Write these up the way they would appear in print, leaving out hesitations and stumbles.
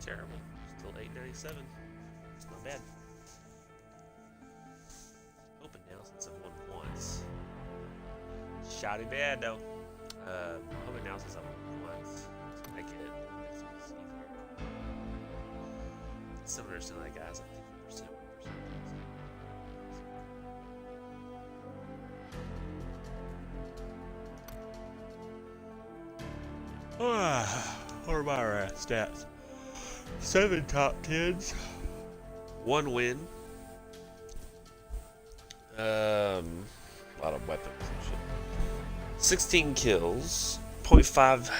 terrible. Still 897. It's not bad. Open now since I've won once. Shoddy bad though. Open now since I've won once. So I get it. Makes things easier. Similar to like guys like 50%, 1%. What are my stats? 7 top 10s. 1 win. A lot of weapons and shit. 16 kills. 0.5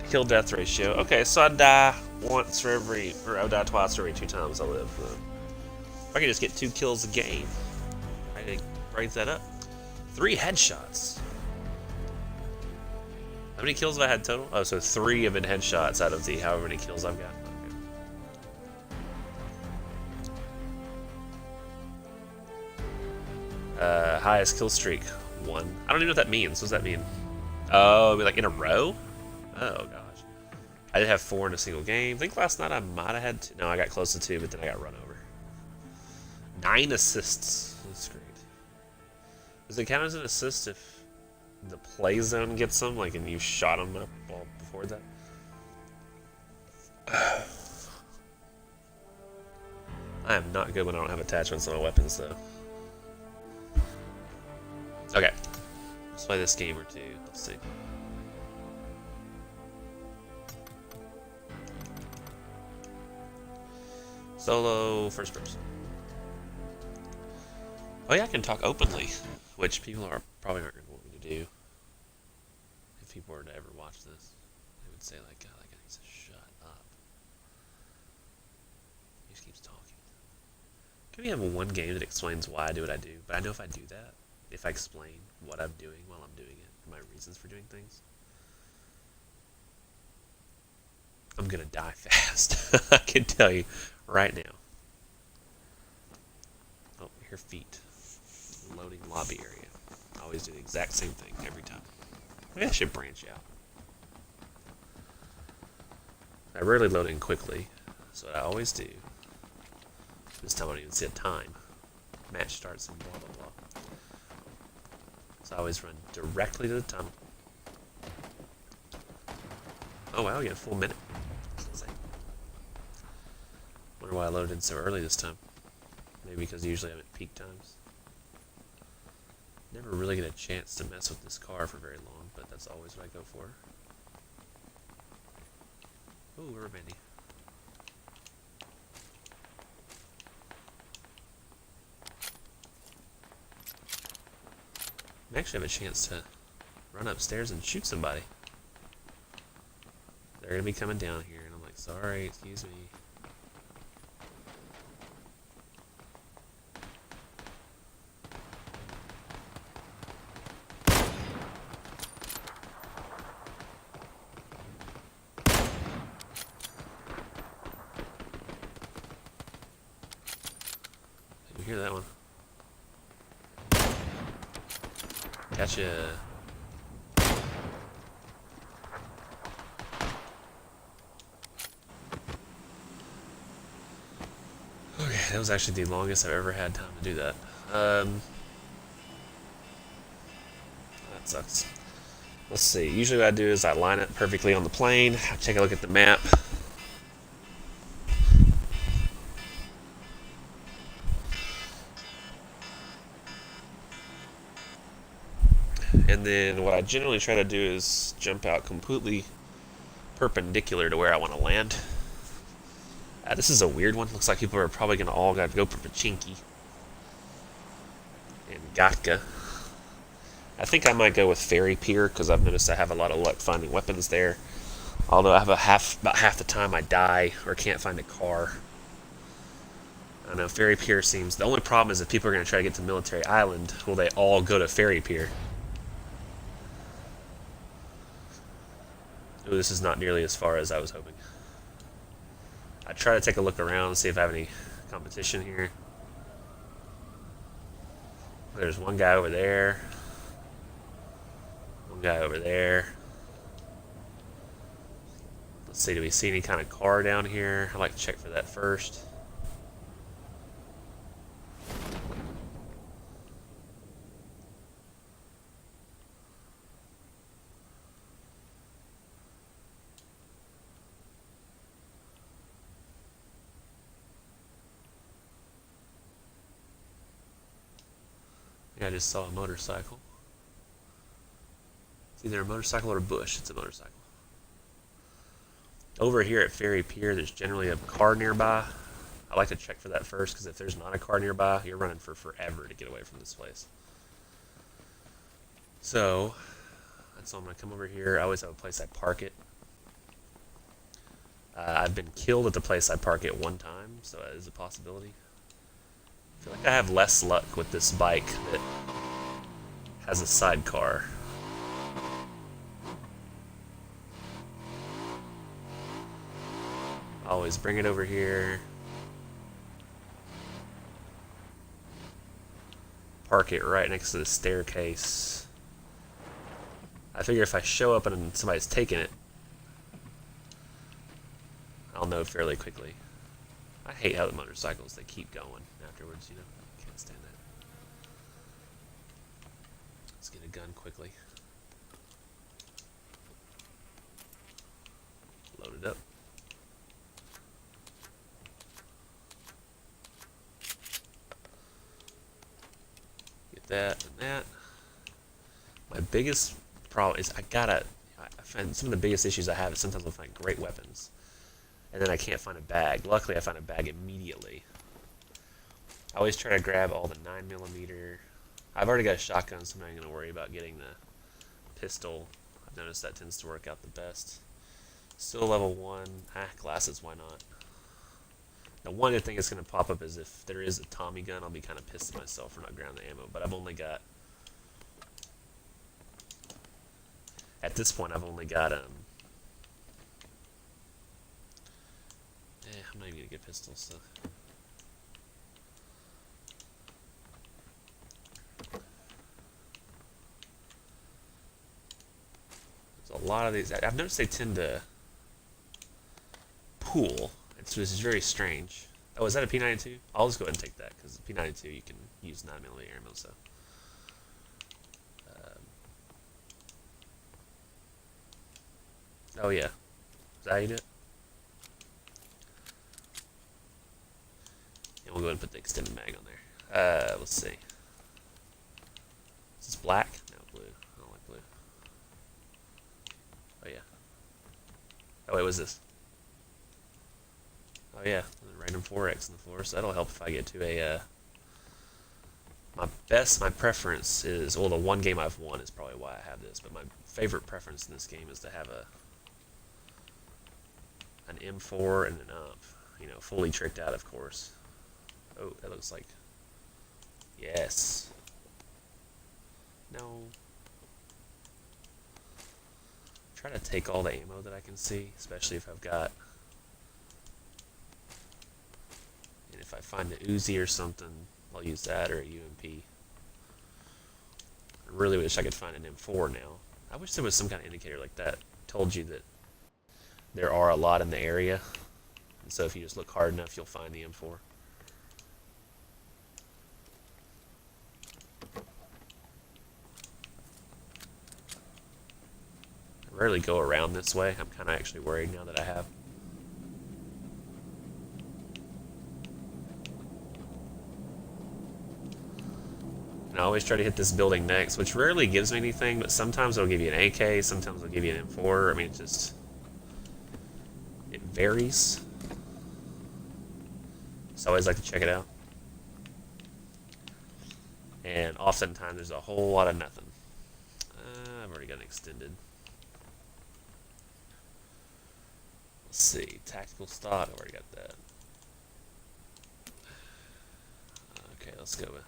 kill death ratio. Okay, so I die once for every, or I die twice every 2 times I live. If I can just get 2 kills a game, I think brings that up. 3 headshots. How many kills have I had total? Oh, so 3 have been headshots out of the however many kills I've got. Okay. Highest kill streak, 1. I don't even know what that means. What does that mean? Oh, like in a row? Oh, gosh. I did have 4 in a single game. I think last night I might have had 2. No, I got close to 2, but then I got run over. 9 assists. That's great. Does it count as an assist if the play zone gets them, like, and you shot them up well before that? I am not good when I don't have attachments on my weapons, though. Okay. Let's play this game or 2. Let's see. Solo, first person. Oh yeah, I can talk openly, which people are probably aren't going to want me to do. If people were to ever watch this, they would say like, God, that guy needs to shut up. He just keeps talking. Can we have one game that explains why I do what I do? But I know if I do that, if I explain what I'm doing while I'm doing it, my reasons for doing things, I'm gonna die fast. I can tell you right now. Oh, your feet. Loading lobby area. I always do the exact same thing every time. Maybe I should branch out. I rarely load in quickly, so what I always do. This time I don't even see a time. Match starts and blah blah blah. So I always run directly to the tunnel. Oh wow, we got a full minute. Wonder why I loaded in so early this time. Maybe because usually I'm at peak times. Never really get a chance to mess with this car for very long, but that's always what I go for. Ooh, rubber bandy. I actually have a chance to run upstairs and shoot somebody. They're gonna be coming down here, and I'm like, sorry, excuse me. Did you hear that one? Gotcha. Okay, that was actually the longest I've ever had time to do that. That sucks. Let's see. Usually what I do is I line it perfectly on the plane. I take a look at the map. And then what I generally try to do is jump out completely perpendicular to where I want to land. This is a weird one. Looks like people are probably going to all got to go for Pachinki and Gatka. I think I might go with Ferry Pier because I've noticed I have a lot of luck finding weapons there. Although I have about half the time I die or can't find a car. I don't know, Ferry Pier seems... The only problem is if people are going to try to get to Military Island, will they all go to Ferry Pier? Ooh, this is not nearly as far as I was hoping. I try to take a look around and see if I have any competition here. There's one guy over there. One guy over there. Let's see, do we see any kind of car down here? I'd like to check for that first. I just saw a motorcycle. It's either a motorcycle or a bush. It's a motorcycle. Over here at Ferry Pier, there's generally a car nearby. I like to check for that first, because if there's not a car nearby, you're running for forever to get away from this place. So, I'm going to come over here. I always have a place I park it. I've been killed at the place I park it one time, so that is a possibility. I feel like I have less luck with this bike that has a sidecar. Always bring it over here. Park it right next to the staircase. I figure if I show up and somebody's taking it, I'll know fairly quickly. I hate how the motorcycles, they keep going afterwards, you know. Can't stand that. Let's get a gun quickly. Load it up. Get that and that. My biggest problem is I find some of the biggest issues I have is sometimes I'll find great weapons and then I can't find a bag. Luckily I find a bag immediately. I always try to grab all the 9mm. I've already got a shotgun, so I'm not going to worry about getting the pistol. I've noticed that tends to work out the best. Still level 1. Glasses, why not? The one good thing that's going to pop up is if there is a Tommy gun, I'll be kind of pissed at myself for not grabbing the ammo, but I've only got... At this point, I've only got, I'm not even going to get pistols, so... There's a lot of these... I've noticed they tend to pool. It's just very strange. Oh, is that a P92? I'll just go ahead and take that, because the P92 you can use 9mm ammo, so... Oh yeah. Is that how you do it? And we'll go ahead and put the extended mag on there. Let's see. Is this black? No, blue. I don't like blue. Oh yeah. Oh wait, what's this? Oh yeah, random 4X on the floor, so that'll help if I get to a, my preference is, well, the one game I've won is probably why I have this, but my favorite preference in this game is to have an M4 and an UMP, you know, fully tricked out, of course. Oh, that looks like, yes. No. Try to take all the ammo that I can see, especially if I've got, and if I find the Uzi or something, I'll use that, or a UMP. I really wish I could find an M4 now. I wish there was some kind of indicator like that. Told you that there are a lot in the area, and so if you just look hard enough, you'll find the M4. I rarely go around this way. I'm kind of actually worried now that I have. And I always try to hit this building next, which rarely gives me anything, but sometimes it'll give you an AK, sometimes it'll give you an M4. I mean, it just... it varies. So I always like to check it out. And oftentimes there's a whole lot of nothing. I've already got an extended. Let's see, tactical stock, I've already got that. Okay, let's go with...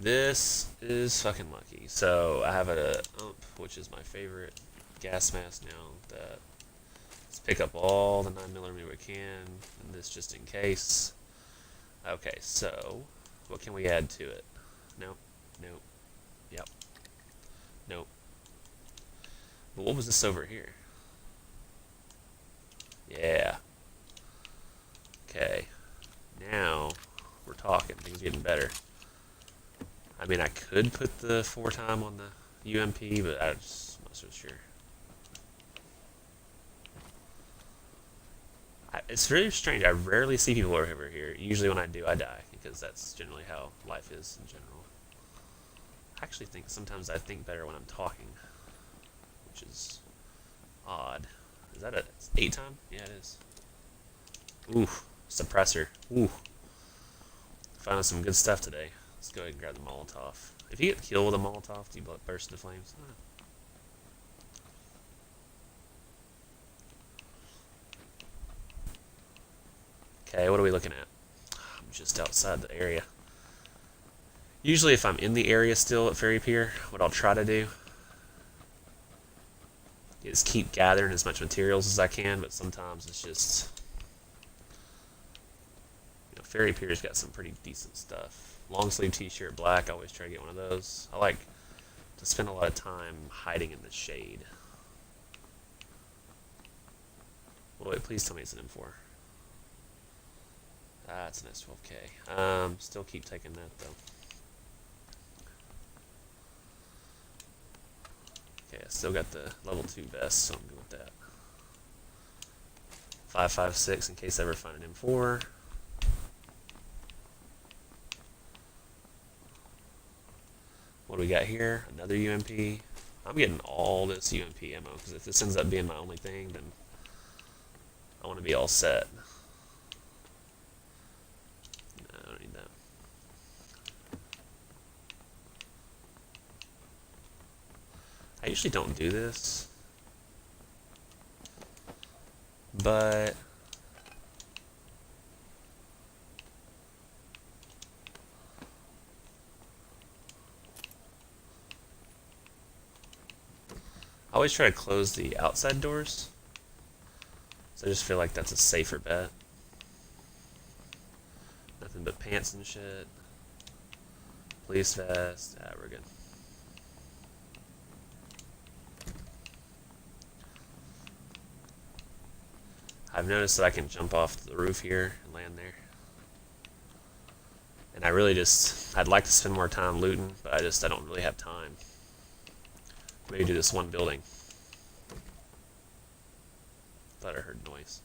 This is fucking lucky. So I have a UMP, which is my favorite gas mask now. Let's pick up all the 9mm we can, and this just in case. Okay, so what can we add to it? Nope, nope, yep, nope. But what was this over here? Yeah. Okay. Now we're talking. Things are getting better. I mean, I could put the 4 time on the UMP, but I'm not so sure. It's really strange. I rarely see people over here. Usually when I do, I die, because that's generally how life is in general. I actually think sometimes I think better when I'm talking, which is odd. Is that a 8 time? Yeah, it is. Ooh, suppressor. Ooh. Found some good stuff today. Let's go ahead and grab the Molotov. If you get killed with a Molotov, do you burst into flames? Okay, what are we looking at? I'm just outside the area. Usually if I'm in the area still at Ferry Pier, what I'll try to do is keep gathering as much materials as I can, but sometimes it's just... You know, Ferry Pier's got some pretty decent stuff. Long sleeve t-shirt, black, I always try to get one of those. I like to spend a lot of time hiding in the shade. Oh, wait, please tell me it's an M4. Ah, it's an S12K. Still keep taking that, though. Okay, I still got the level 2 vest, so I'm good with that. 5.56 in case I ever find an M4. What do we got here? Another UMP. I'm getting all this UMP ammo, because if this ends up being my only thing, then I want to be all set. No, I don't need that. I usually don't do this, but I always try to close the outside doors, so I just feel like that's a safer bet. Nothing but pants and shit. Police vest. Ah, we're good. I've noticed that I can jump off the roof here and land there. And I really just, I'd like to spend more time looting, but I don't really have time. Maybe do this one building. Thought I heard noise.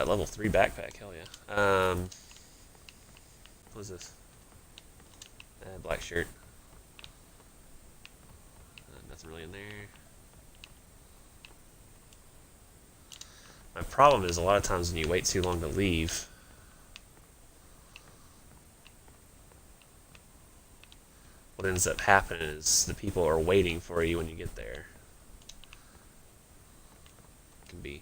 Level 3 backpack, hell yeah. What is this? Black shirt. Nothing really in there. My problem is a lot of times when you wait too long to leave, what ends up happening is the people are waiting for you when you get there. It can be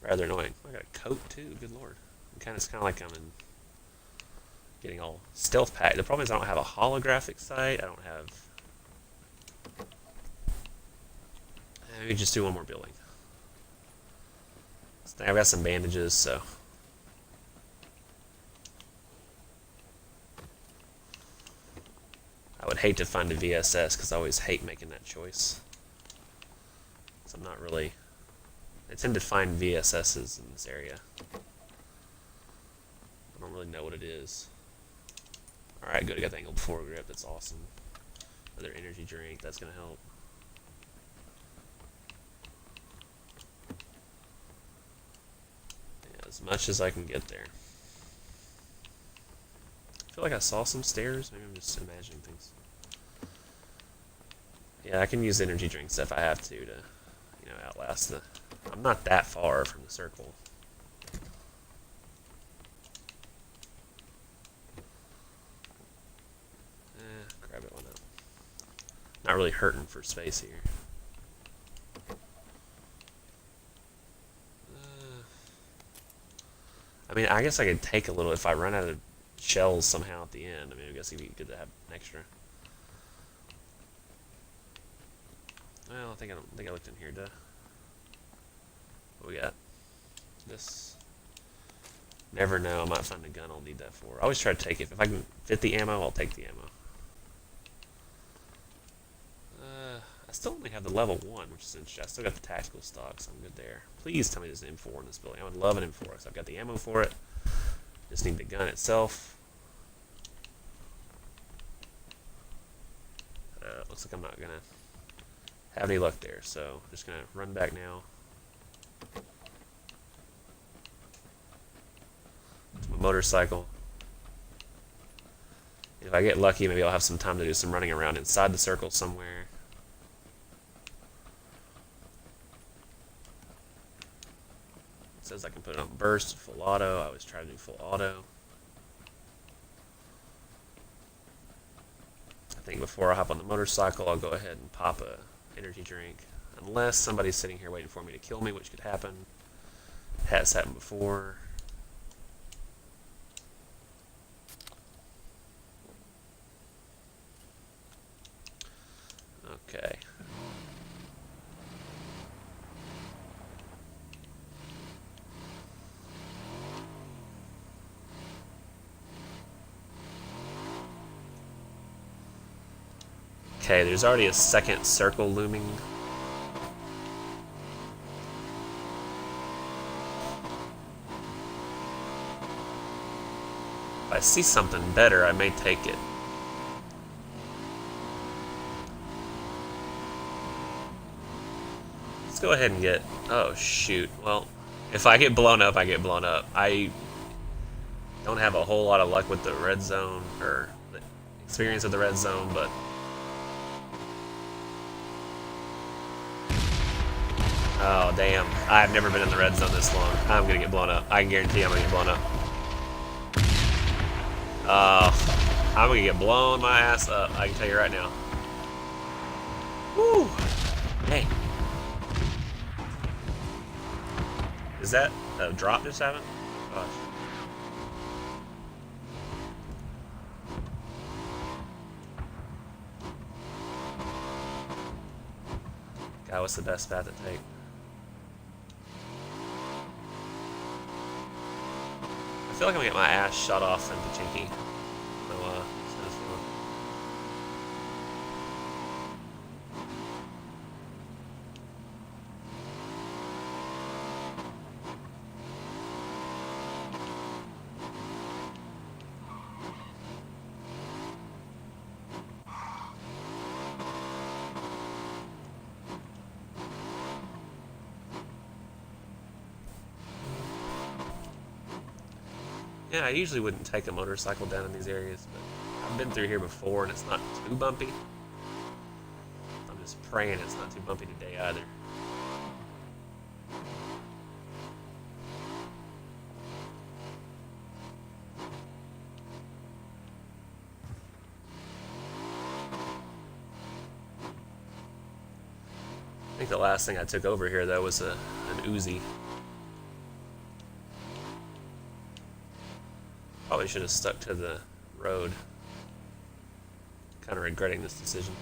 rather annoying. I got a coat too, good lord. It's kind of like I'm in getting all stealth packed. The problem is I don't have a holographic sight. I don't have... Maybe just do one more building. I've got some bandages, so... I would hate to find a VSS, because I always hate making that choice. So I'm not really... I tend to find VSSs in this area. I don't really know what it is. Alright, good, I got the angled foregrip, that's awesome. Another energy drink, that's gonna help. Yeah, as much as I can get there. I feel like I saw some stairs, maybe I'm just imagining things. Yeah, I can use energy drinks if I have to, outlast the... I'm not that far from the circle. Grab it, why not? Not really hurting for space here. I mean, I guess I could take a little if I run out of shells somehow at the end. I mean, I guess it'd be good to have an extra. Well, I don't think I looked in here, duh. What we got? This. Never know, I might find a gun I'll need that for. I always try to take it. If I can fit the ammo, I'll take the ammo. I still only have the level 1, which is interesting. I still got the tactical stock, so I'm good there. Please tell me there's an M4 in this building. I would love an M4, because I've got the ammo for it. Just need the gun itself. Looks like I'm not going to have any luck there, so I'm just going to run back now. To my motorcycle. If I get lucky, maybe I'll have some time to do some running around inside the circle somewhere. It says I can put it on burst, full auto. I always try to do full auto. I think before I hop on the motorcycle, I'll go ahead and pop a energy drink. Unless somebody's sitting here waiting for me to kill me, which could happen. Has happened before. Okay. Okay, there's already a second circle looming. If I see something better, I may take it. Let's go ahead and get... Oh, shoot. Well, if I get blown up, I get blown up. I don't have a whole lot of luck with the red zone, or the experience of the red zone, but... Oh, damn. I've never been in the red zone this long. I'm gonna get blown up. I can guarantee I'm gonna get blown up. I'm gonna get blown my ass up. I can tell you right now. Woo! Hey. Is that a drop just happened? Gosh. God, what's the best path to take? I feel like I'm gonna get my ass shot off in Pachinki. So, yeah, I usually wouldn't take a motorcycle down in these areas, but I've been through here before and it's not too bumpy. I'm just praying it's not too bumpy today either. I think the last thing I took over here, though, was an Uzi. Probably should have stuck to the road. Kind of regretting this decision.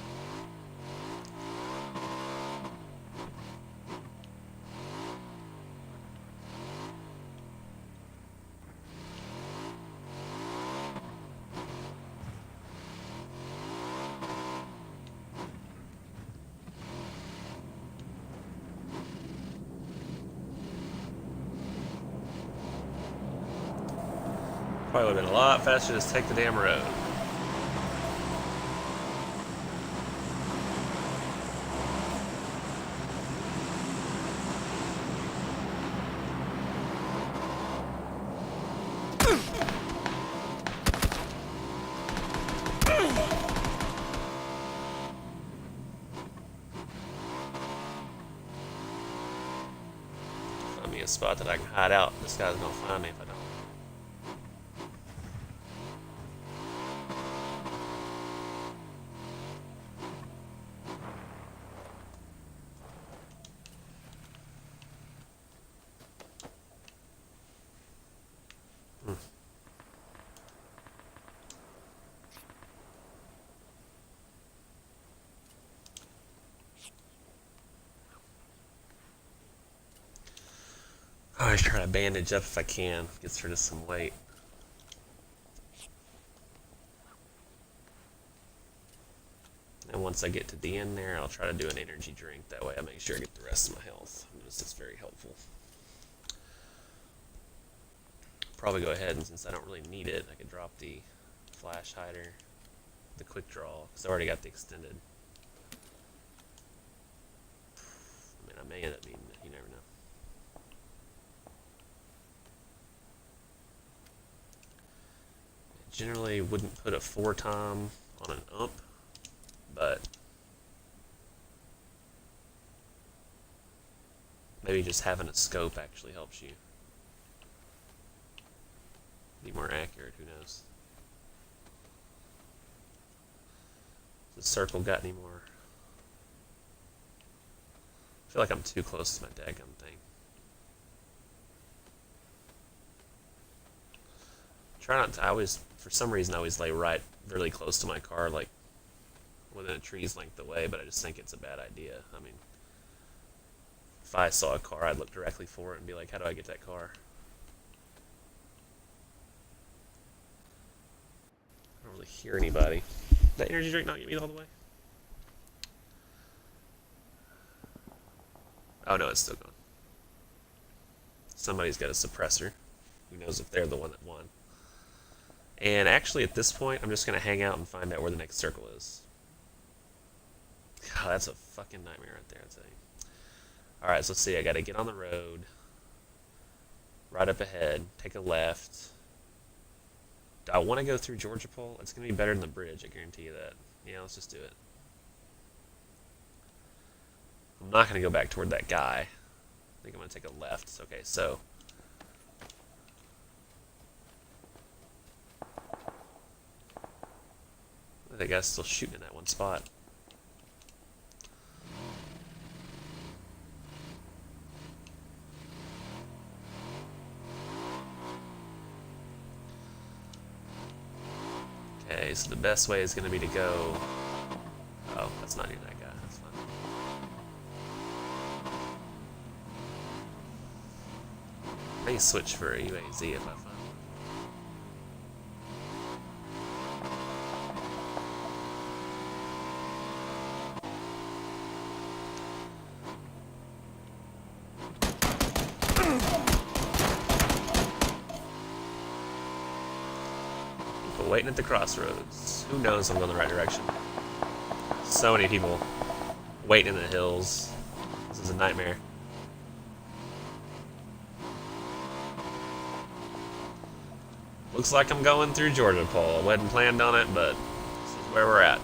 Probably would have been a lot faster to just take the damn road. Find me a spot that I can hide out. This guy's gonna find me if I don't. I always try to bandage up if I can. Gets rid of some weight. And once I get to the end there, I'll try to do an energy drink. That way I make sure I get the rest of my health. Notice it's very helpful. Probably go ahead, and since I don't really need it, I could drop the flash hider, the quick draw, because I already got the extended. I mean, I may end up needing it. You never know. I generally wouldn't put a 4-time on an ump, but maybe just having a scope actually helps you be more accurate. Who knows? Has the circle got any more? I feel like I'm too close to my daggum thing. Try not to. I always, for some reason, I always lay right really close to my car, like within a tree's length away, but I just think it's a bad idea. I mean, if I saw a car, I'd look directly for it and be like, how do I get that car? I don't really hear anybody. Did that energy drink not get me all the way? Oh no, it's still going. Somebody's got a suppressor. Who knows if they're the one that won. And actually, at this point, I'm just going to hang out and find out where the next circle is. God, that's a fucking nightmare right there, I'd say. Alright, so let's see. I got to get on the road. Right up ahead. Take a left. Do I want to go through Georgia Pole? It's going to be better than the bridge, I guarantee you that. Yeah, let's just do it. I'm not going to go back toward that guy. I think I'm going to take a left. Okay, so... the guy's still shooting in that one spot. Okay, so the best way is going to be to go... Oh, that's not even that guy. That's fine. I may switch for a UAZ if I find one. Waiting at the crossroads. Who knows if I'm going the right direction? So many people waiting in the hills. This is a nightmare. Looks like I'm going through Georgia Pole. I wasn't planned on it, but this is where we're at.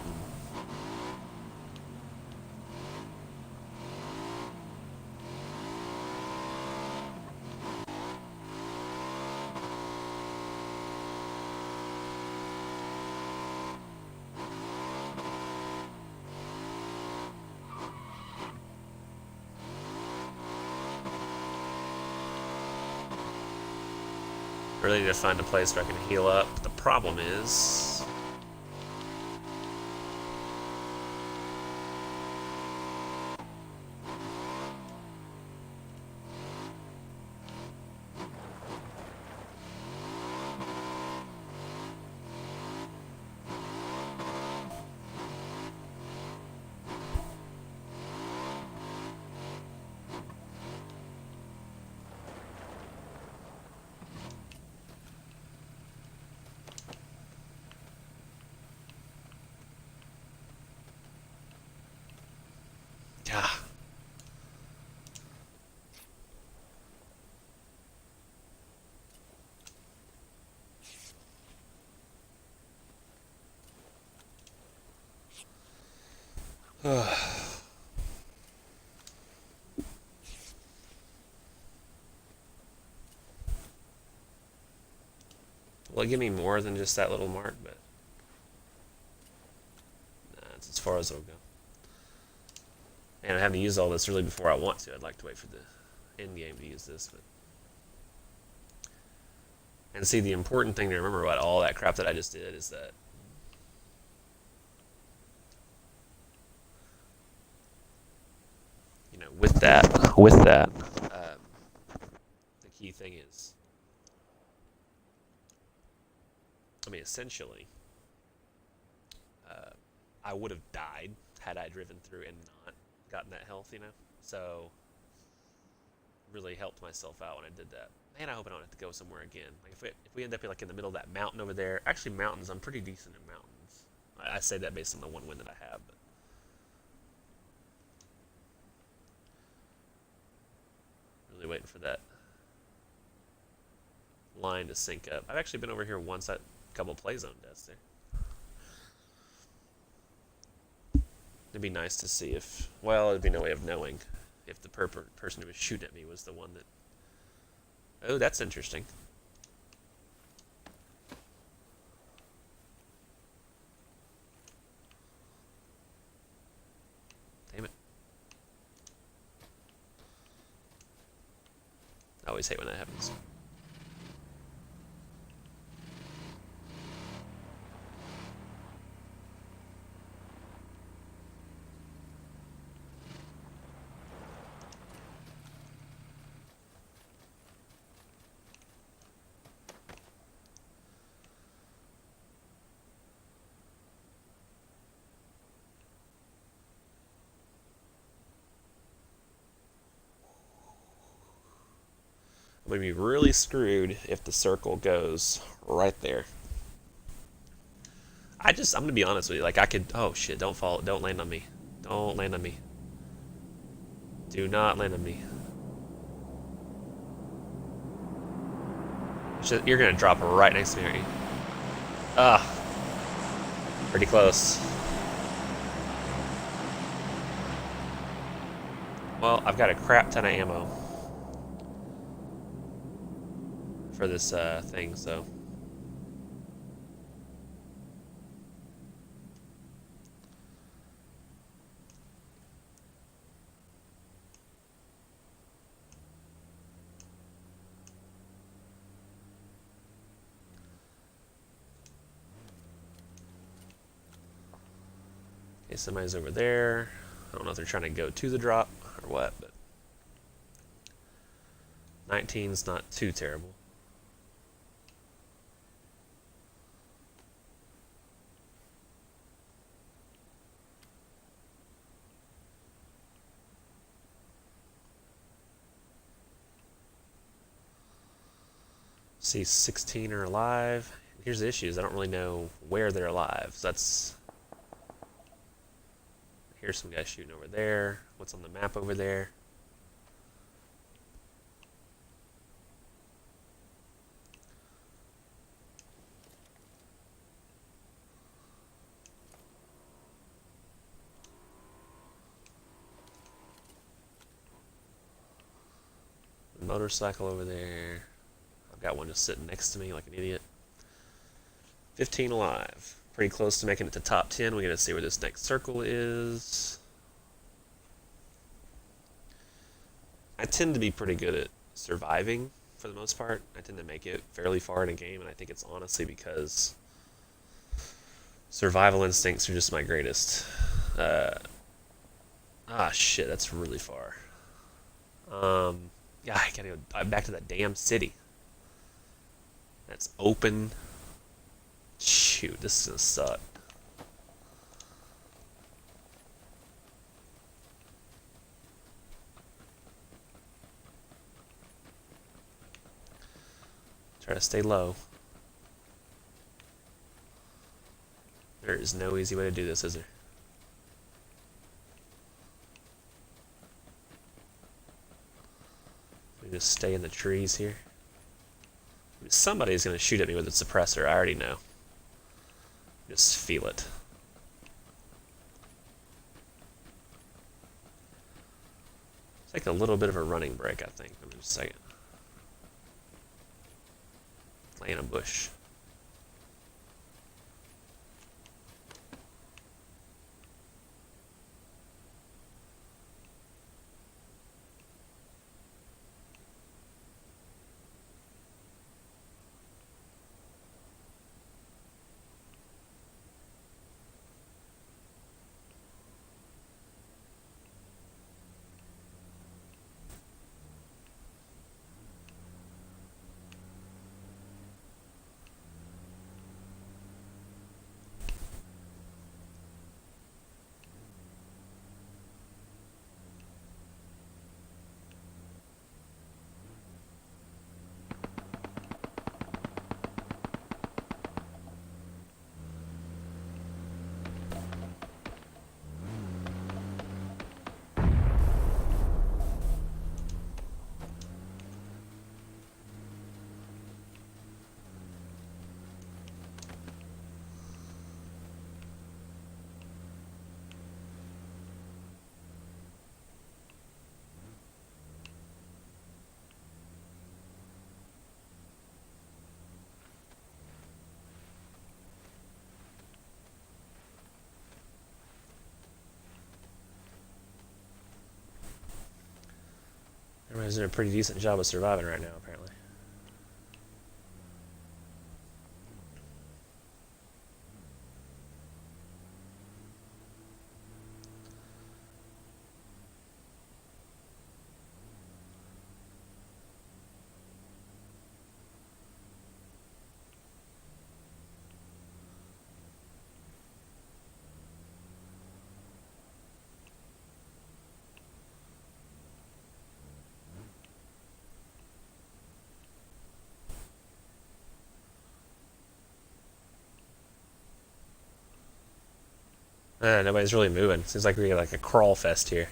Really need to find a place where I can heal up. The problem is... Will it give me more than just that little mark? But nah, it's as far as it'll go. And I haven't used all this really before I want to. I'd like to wait for the end game to use this, but... And see, the important thing to remember about all that crap that I just did is that you know, with that, the key thing is, I mean, essentially, I would have died had I driven through and not gotten that health, So really helped myself out when I did that. Man, I hope I don't have to go somewhere again. Like if we end up like in the middle of that mountain over there. Actually, mountains. I'm pretty decent in mountains. I say that based on the one win that I have. But really waiting for that line to sync up. I've actually been over here once at a couple play zone deaths there. It'd be nice to see if, well, it'd be no way of knowing if the person who was shooting at me was the one that. Oh, that's interesting. Damn it. I always hate when that happens. I'm going to be really screwed if the circle goes right there. I'm going to be honest with you. Like, I could, oh shit, don't fall, don't land on me. Don't land on me. Do not land on me. You're going to drop right next to me, aren't you? Ah, pretty close. Well, I've got a crap ton of ammo for this thing, so. Okay, somebody's over there. I don't know if they're trying to go to the drop or what, but 19's not too terrible. See, 16 are alive. Here's the issue: is I don't really know where they're alive. So that's. Here's some guys shooting over there. What's on the map over there? Motorcycle over there. I've got one just sitting next to me like an idiot. 15 alive. Pretty close to making it to top 10. We're going to see where this next circle is. I tend to be pretty good at surviving for the most part. I tend to make it fairly far in a game, and I think it's honestly because survival instincts are just my greatest. Shit, that's really far. Yeah, I gotta go back to that damn city. That's open. Shoot, this is gonna suck. Try to stay low. There is no easy way to do this, is there? We just stay in the trees here. Somebody's gonna shoot at me with a suppressor, I already know. Just feel it. It's like a little bit of a running break, I think. Give me just a second. Lay in a bush. He's doing a pretty decent job of surviving right now, apparently. Nobody's really moving. Seems like we got like a crawl fest here.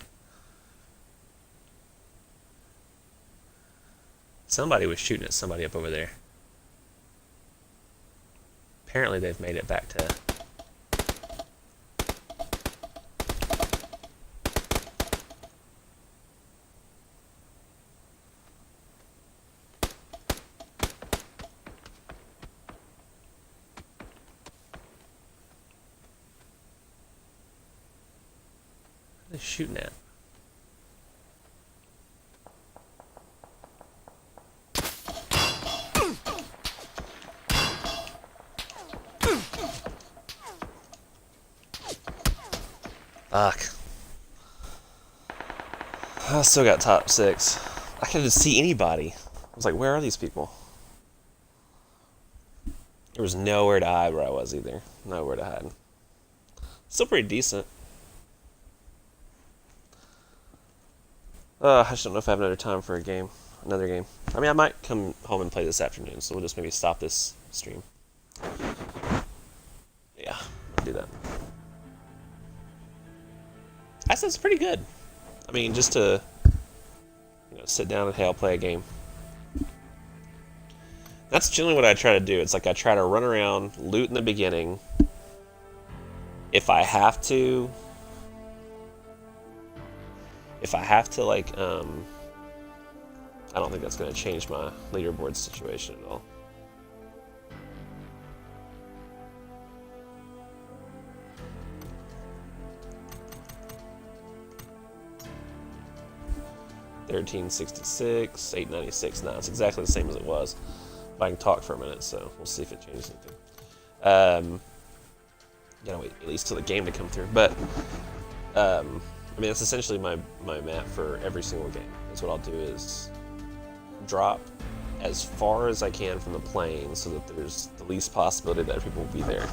Somebody was shooting at somebody up over there. Apparently they've made it back to... What are they shooting at? Fuck. I still got top 6. I couldn't see anybody. I was like, where are these people? There was nowhere to hide where I was either. Nowhere to hide. Still pretty decent. I just don't know if I have another time for a game. Another game. I mean, I might come home and play this afternoon, so we'll just maybe stop this stream. Yeah, I'll do that. That sounds pretty good. I mean, just to sit down and, hey, I'll play a game. That's generally what I try to do. It's like I try to run around, loot in the beginning. If I have to, like, I don't think that's going to change my leaderboard situation at all. $13.66, $8.96. Now it's exactly the same as it was. If I can talk for a minute, so we'll see if it changes anything. Gotta wait at least till the game to come through. But I mean, that's essentially my map for every single game. Is what I'll do is drop as far as I can from the plane so that there's the least possibility that people will be there.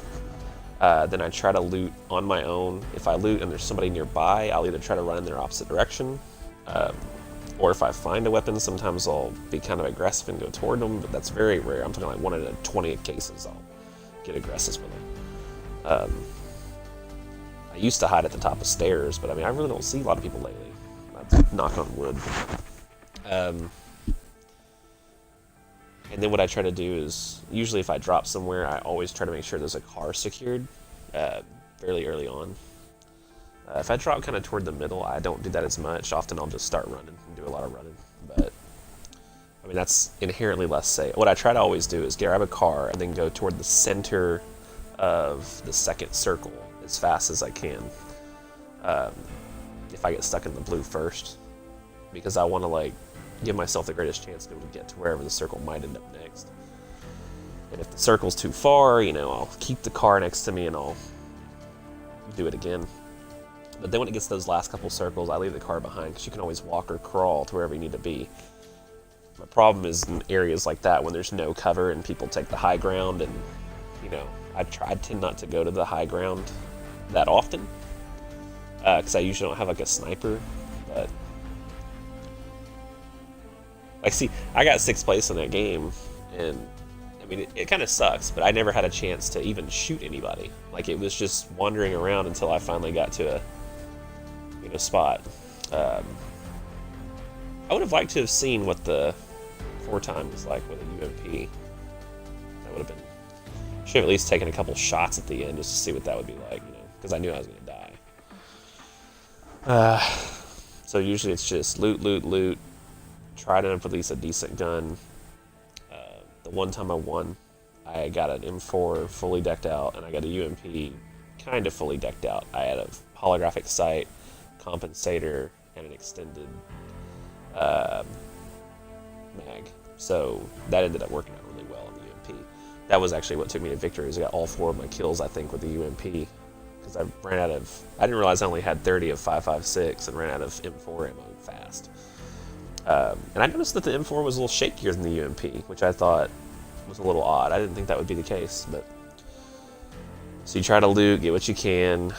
Then I try to loot on my own. If I loot and there's somebody nearby, I'll either try to run in their opposite direction, or if I find a weapon, sometimes I'll be kind of aggressive and go toward them, but that's very rare. I'm talking like 1 in 20 cases I'll get aggressive with them. I used to hide at the top of stairs, but I mean, I really don't see a lot of people lately. That's knock on wood. And then what I try to do is, usually if I drop somewhere, I always try to make sure there's a car secured fairly early on. If I drop kind of toward the middle, I don't do that as much. Often I'll just start running and do a lot of running. But, I mean, that's inherently less safe. What I try to always do is grab a car and then go toward the center of the second circle as fast as I can. If I get stuck in the blue first. Because I want to, like, give myself the greatest chance to be able to get to wherever the circle might end up next. And if the circle's too far, I'll keep the car next to me and I'll do it again. But then when it gets to those last couple circles, I leave the car behind because you can always walk or crawl to wherever you need to be. My problem is in areas like that when there's no cover and people take the high ground, and I tend not to go to the high ground that often because I usually don't have like a sniper. But like, see, I got 6th place in that game, and I mean it kind of sucks, but I never had a chance to even shoot anybody. Like, it was just wandering around until I finally got to a spot. I would have liked to have seen what the 4 time was like with a UMP. That would have been... Should have at least taken a couple shots at the end just to see what that would be like, because I knew I was going to die. So usually it's just loot, loot, loot. Try to have at least a decent gun. The one time I won, I got an M4 fully decked out, and I got a UMP kind of fully decked out. I had a holographic sight, compensator, and an extended mag. So that ended up working out really well in the UMP. That was actually what took me to victory. Is I got all 4 of my kills, I think, with the UMP. Because I ran out of... I didn't realize I only had 30 of 5.56 and ran out of M4 ammo fast. And I noticed that the M4 was a little shakier than the UMP, which I thought was a little odd. I didn't think that would be the case, but... So you try to loot, get what you can.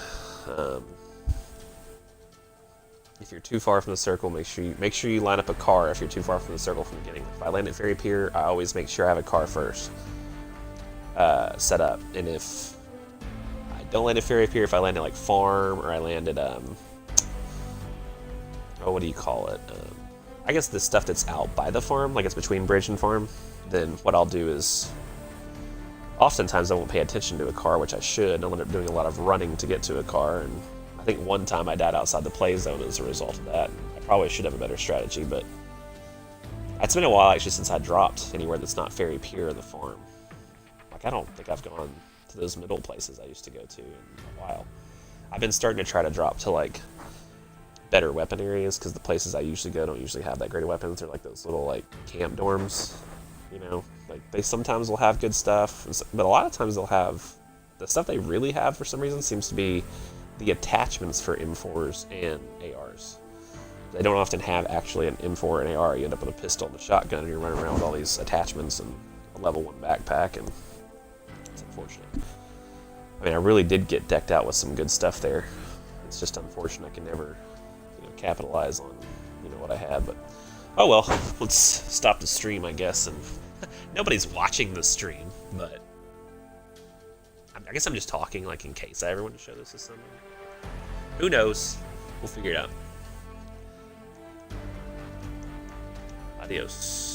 If you're too far from the circle, make sure you line up a car if you're too far from the circle from the beginning. If I land at Ferry Pier, I always make sure I have a car first set up. And if I don't land at Ferry Pier, if I land at like Farm or I land at what do you call it? I guess the stuff that's out by the farm, like it's between bridge and farm, then what I'll do is oftentimes I won't pay attention to a car, which I should. I'll end up doing a lot of running to get to a car, and I think one time I died outside the play zone as a result of that. I probably should have a better strategy, but it's been a while actually since I dropped anywhere that's not Ferry Pier or the farm. Like I don't think I've gone to those middle places I used to go to in a while. I've been starting to try to drop to like better weapon areas because the places I usually go don't usually have that great of weapons. They're like those little like camp dorms, you know. Like they sometimes will have good stuff, but a lot of times they'll have the stuff they really have for some reason seems to be the attachments for M4s and ARs. They don't often have actually an M4 and AR. You end up with a pistol and a shotgun, and you're running around with all these attachments and a level 1 backpack, and it's unfortunate. I mean, I really did get decked out with some good stuff there. It's just unfortunate I can never, capitalize on, what I had. But oh well, let's stop the stream, I guess. And nobody's watching the stream, but I guess I'm just talking, like, in case I ever want to show this to someone. Who knows? We'll figure it out. Adios.